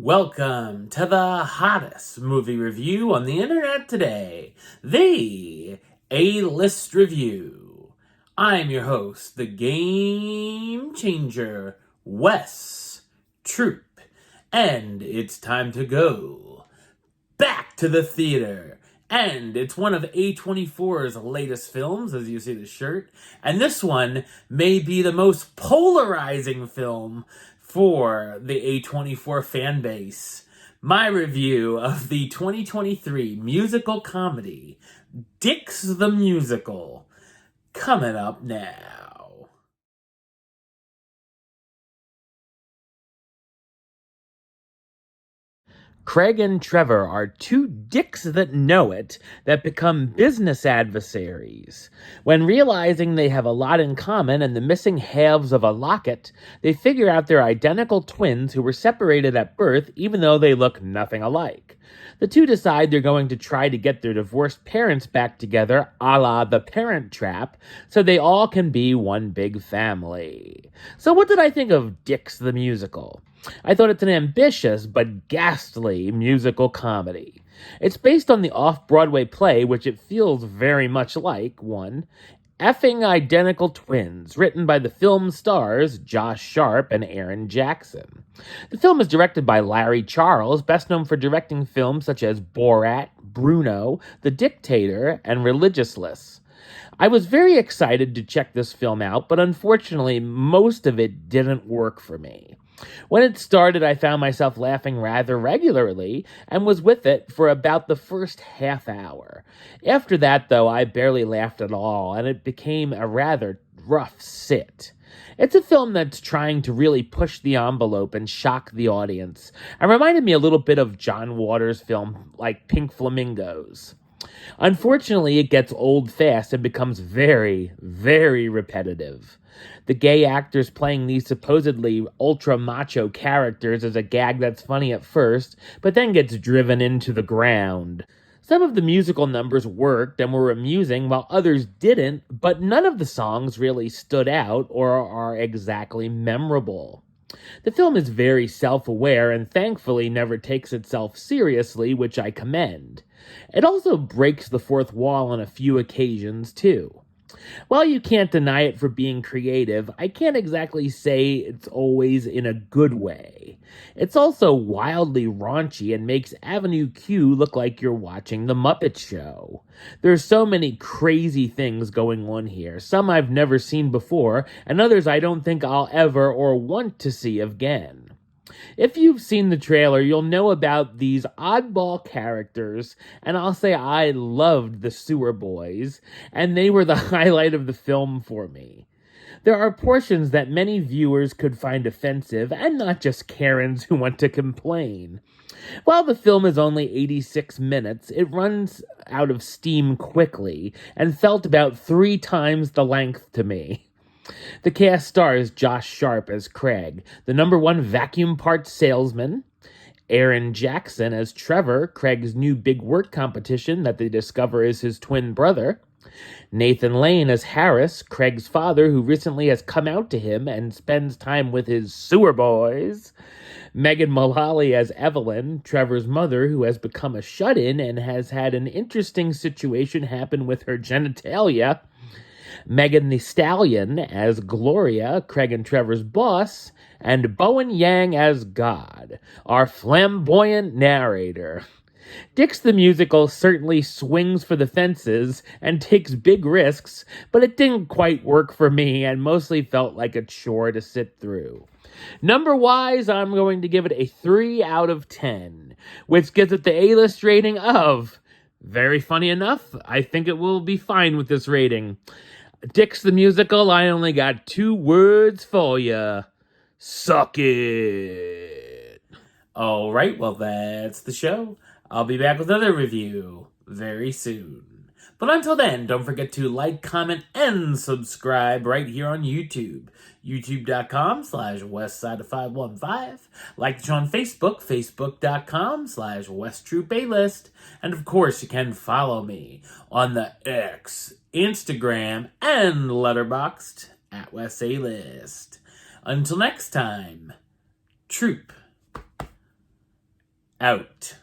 Welcome to the hottest movie review on the internet today, the A-List Review. I'm your host, the Game Changer, Wes Troop, and it's time to go back to the theater. And it's one of A24's latest films, as you see the shirt. And this one may be the most polarizing film for the A24 fan base. My review of the 2023 musical comedy, Dix the Musical, coming up now. Craig and Trevor are two dicks that know it that become business adversaries. When realizing they have a lot in common and the missing halves of a locket, they figure out they're identical twins who were separated at birth even though they look nothing alike. The two decide they're going to try to get their divorced parents back together, a la The Parent Trap, so they all can be one big family. So what did I think of Dix the Musical? I thought it's an ambitious but ghastly musical comedy. It's based on the off-Broadway play, which it feels very much like, one, Effing Identical Twins, written by the film stars Josh Sharp and Aaron Jackson. The film is directed by Larry Charles, best known for directing films such as Borat, Bruno, The Dictator, and Religiousness. I was very excited to check this film out, but unfortunately, most of it didn't work for me. When it started, I found myself laughing rather regularly and was with it for about the first half hour. After that, though, I barely laughed at all, and it became a rather rough sit. It's a film that's trying to really push the envelope and shock the audience, and reminded me a little bit of John Waters' film like Pink Flamingos. Unfortunately, it gets old fast and becomes very, very repetitive. The gay actors playing these supposedly ultra-macho characters is a gag that's funny at first, but then gets driven into the ground. Some of the musical numbers worked and were amusing, while others didn't, but none of the songs really stood out or are exactly memorable. The film is very self-aware and thankfully never takes itself seriously, which I commend. It also breaks the fourth wall on a few occasions, too. While you can't deny it for being creative, I can't exactly say it's always in a good way. It's also wildly raunchy and makes Avenue Q look like you're watching The Muppet Show. There's so many crazy things going on here, some I've never seen before, and others I don't think I'll ever or want to see again. If you've seen the trailer, you'll know about these oddball characters, and I'll say I loved the Sewer Boys, and they were the highlight of the film for me. There are portions that many viewers could find offensive, and not just Karens who want to complain. While the film is only 86 minutes, it runs out of steam quickly, and felt about 3 times the length to me. The cast stars Josh Sharp as Craig, the #1 vacuum parts salesman, Aaron Jackson as Trevor, Craig's new big work competition that they discover is his twin brother, Nathan Lane as Harris, Craig's father who recently has come out to him and spends time with his sewer boys, Megan Mullally as Evelyn, Trevor's mother who has become a shut-in and has had an interesting situation happen with her genitalia, Megan Thee Stallion as Gloria, Craig and Trevor's boss, and Bowen Yang as God, our flamboyant narrator. Dix the Musical certainly swings for the fences and takes big risks, but it didn't quite work for me and mostly felt like a chore to sit through. Number-wise, I'm going to give it a 3 out of 10, which gives it the A-list rating of, very funny enough, I think it will be fine with this rating. Dix the Musical, I only got 2 words for ya. Suck it. All right, well, that's the show. I'll be back with another review very soon. But until then, don't forget to like, comment, and subscribe right here on YouTube. YouTube.com/Westside515. Like the show on Facebook, Facebook.com/WestTroopAlist. And of course, you can follow me on the X, Instagram, and Letterboxd at WesAlist. Until next time, Troop out.